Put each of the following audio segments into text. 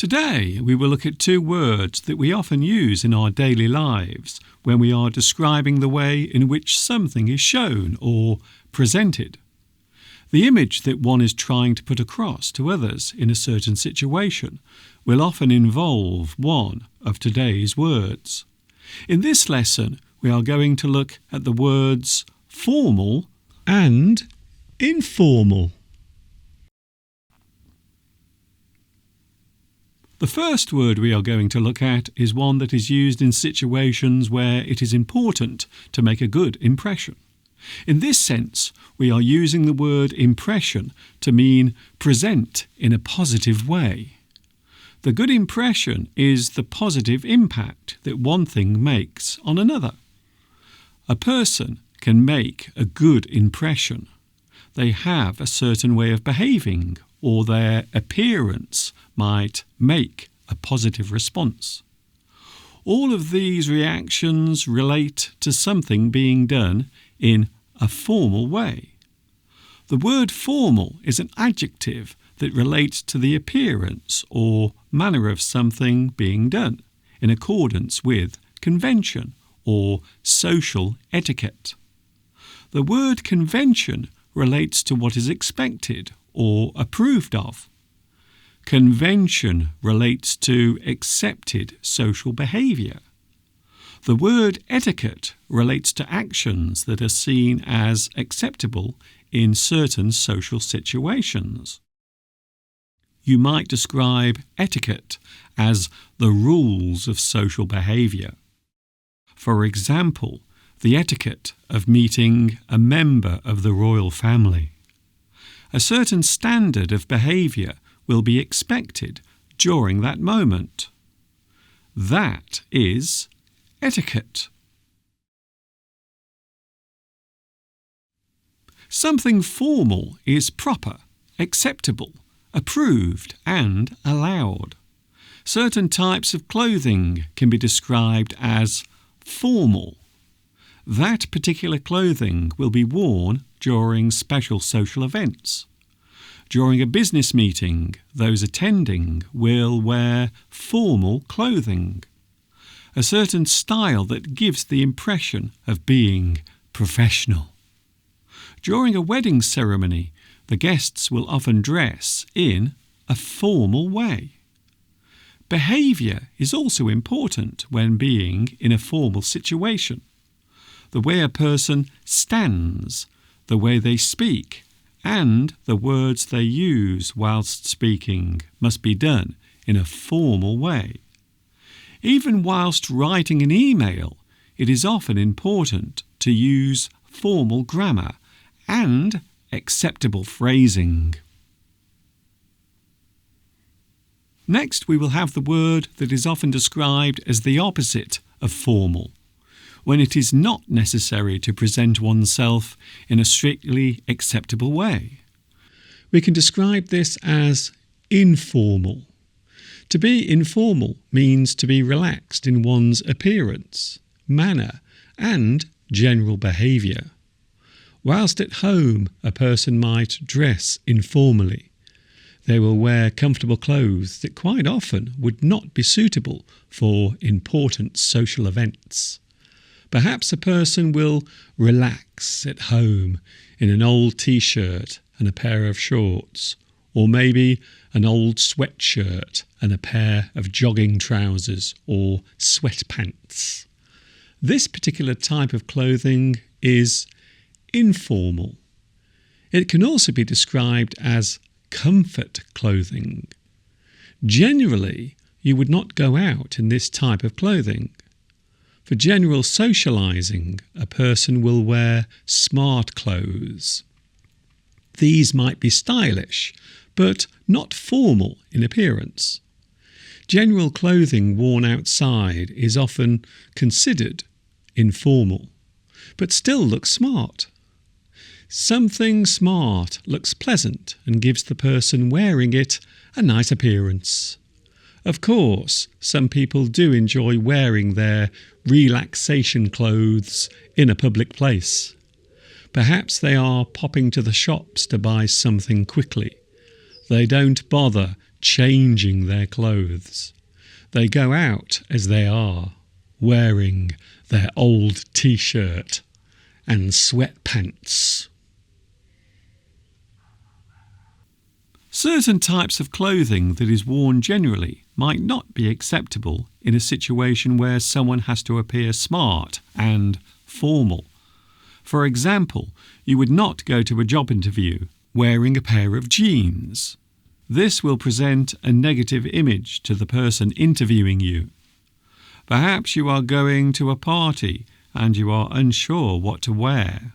Today we will look at two words that we often use in our daily lives when we are describing the way in which something is shown or presented. The image that one is trying to put across to others in a certain situation will often involve one of today's words. In this lesson, we are going to look at the words formal and informal. The first word we are going to look at is one that is used in situations where it is important to make a good impression. In this sense, we are using the word impression to mean present in a positive way. The good impression is the positive impact that one thing makes on another. A person can make a good impression. They have a certain way of behaving, or their appearance might make a positive response. All of these reactions relate to something being done in a formal way. The word formal is an adjective that relates to the appearance or manner of something being done in accordance with convention or social etiquette. The word convention relates to what is expected or approved of. Convention relates to accepted social behaviour. The word etiquette relates to actions that are seen as acceptable in certain social situations. You might describe etiquette as the rules of social behaviour. For example, the etiquette of meeting a member of the royal family. A certain standard of behaviour will be expected during that moment. That is etiquette. Something formal is proper, acceptable, approved and allowed. Certain types of clothing can be described as formal. That particular clothing will be worn during special social events. During a business meeting, those attending will wear formal clothing. A certain style that gives the impression of being professional. During a wedding ceremony, the guests will often dress in a formal way. Behaviour is also important when being in a formal situation. The way a person stands, the way they speak, and the words they use whilst speaking must be done in a formal way. Even whilst writing an email, it is often important to use formal grammar and acceptable phrasing. Next, we will have the word that is often described as the opposite of formal, when it is not necessary to present oneself in a strictly acceptable way. We can describe this as informal. To be informal means to be relaxed in one's appearance, manner, and general behaviour. Whilst at home, a person might dress informally. They will wear comfortable clothes that quite often would not be suitable for important social events. Perhaps a person will relax at home in an old t-shirt and a pair of shorts, or maybe an old sweatshirt and a pair of jogging trousers or sweatpants. This particular type of clothing is informal. It can also be described as comfort clothing. Generally, you would not go out in this type of clothing. For general socialising, a person will wear smart clothes. These might be stylish, but not formal in appearance. General clothing worn outside is often considered informal, but still looks smart. Something smart looks pleasant and gives the person wearing it a nice appearance. Of course, some people do enjoy wearing their relaxation clothes in a public place. Perhaps they are popping to the shops to buy something quickly. They don't bother changing their clothes. They go out as they are, wearing their old t-shirt and sweatpants. Certain types of clothing that is worn generally might not be acceptable in a situation where someone has to appear smart and formal. For example, you would not go to a job interview wearing a pair of jeans. This will present a negative image to the person interviewing you. Perhaps you are going to a party and you are unsure what to wear.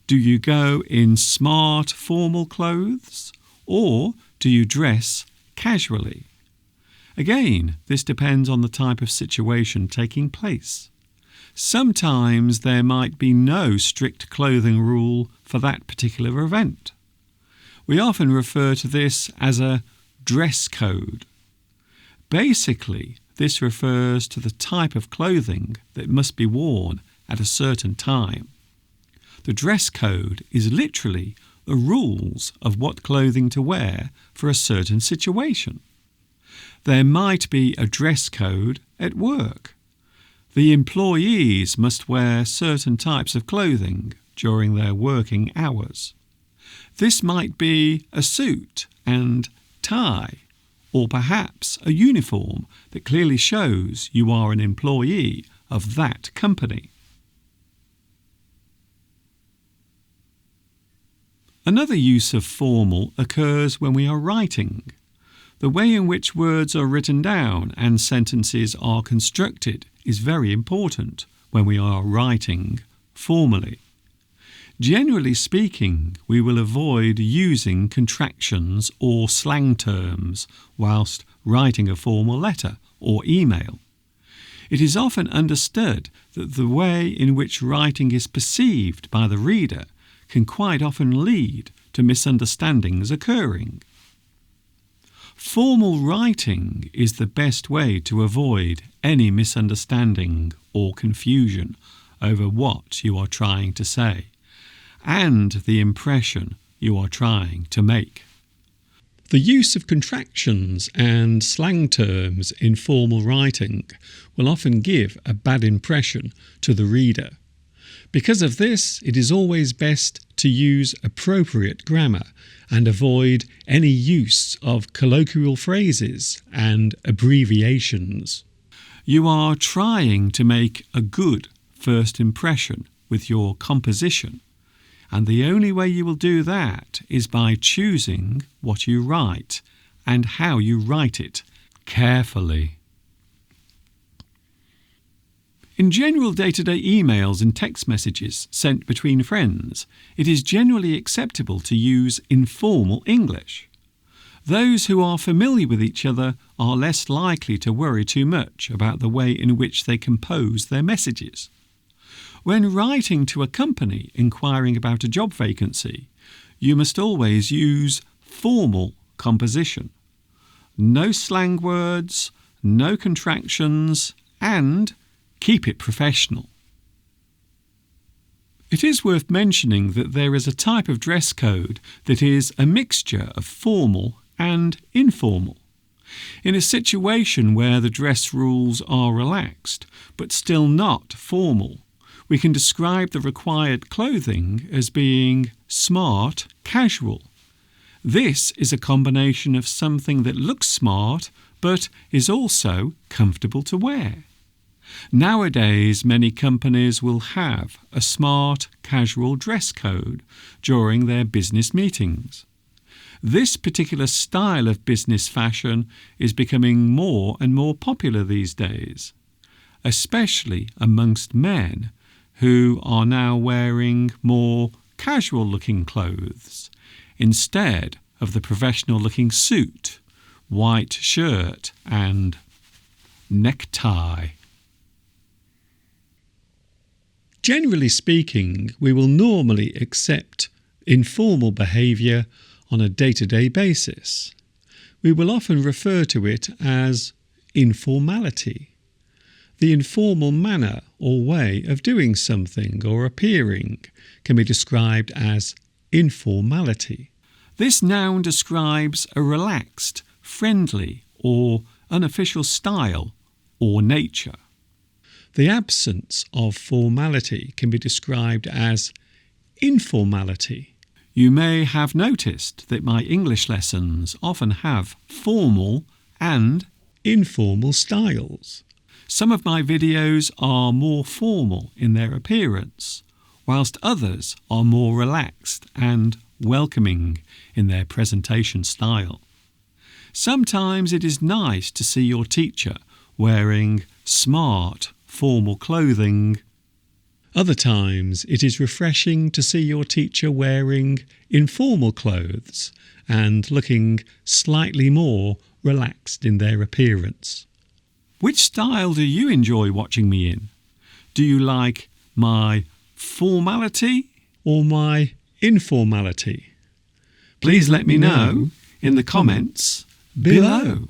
Do you go in smart, formal clothes, or do you dress casually? Again, this depends on the type of situation taking place. Sometimes there might be no strict clothing rule for that particular event. We often refer to this as a dress code. Basically, this refers to the type of clothing that must be worn at a certain time. The dress code is literally the rules of what clothing to wear for a certain situation. There might be a dress code at work. The employees must wear certain types of clothing during their working hours. This might be a suit and tie, or perhaps a uniform that clearly shows you are an employee of that company. Another use of formal occurs when we are writing. The way in which words are written down and sentences are constructed is very important when we are writing formally. Generally speaking, we will avoid using contractions or slang terms whilst writing a formal letter or email. It is often understood that the way in which writing is perceived by the reader can quite often lead to misunderstandings occurring. Formal writing is the best way to avoid any misunderstanding or confusion over what you are trying to say and the impression you are trying to make. The use of contractions and slang terms in formal writing will often give a bad impression to the reader. Because of this, it is always best to use appropriate grammar and avoid any use of colloquial phrases and abbreviations. You are trying to make a good first impression with your composition, and the only way you will do that is by choosing what you write and how you write it carefully. In general day-to-day emails and text messages sent between friends, it is generally acceptable to use informal English. Those who are familiar with each other are less likely to worry too much about the way in which they compose their messages. When writing to a company inquiring about a job vacancy, you must always use formal composition. No slang words, no contractions, and keep it professional. It is worth mentioning that there is a type of dress code that is a mixture of formal and informal. In a situation where the dress rules are relaxed, but still not formal, we can describe the required clothing as being smart casual. This is a combination of something that looks smart, but is also comfortable to wear. Nowadays, many companies will have a smart casual dress code during their business meetings. This particular style of business fashion is becoming more and more popular these days, especially amongst men who are now wearing more casual-looking clothes instead of the professional-looking suit, white shirt and necktie. Generally speaking, we will normally accept informal behaviour on a day-to-day basis. We will often refer to it as informality. The informal manner or way of doing something or appearing can be described as informality. This noun describes a relaxed, friendly or unofficial style or nature. The absence of formality can be described as informality. You may have noticed that my English lessons often have formal and informal styles. Some of my videos are more formal in their appearance, whilst others are more relaxed and welcoming in their presentation style. Sometimes it is nice to see your teacher wearing smart, formal clothing. Other times it is refreshing to see your teacher wearing informal clothes and looking slightly more relaxed in their appearance. Which style do you enjoy watching me in? Do you like my formality or my informality? Please let me know in the comments below.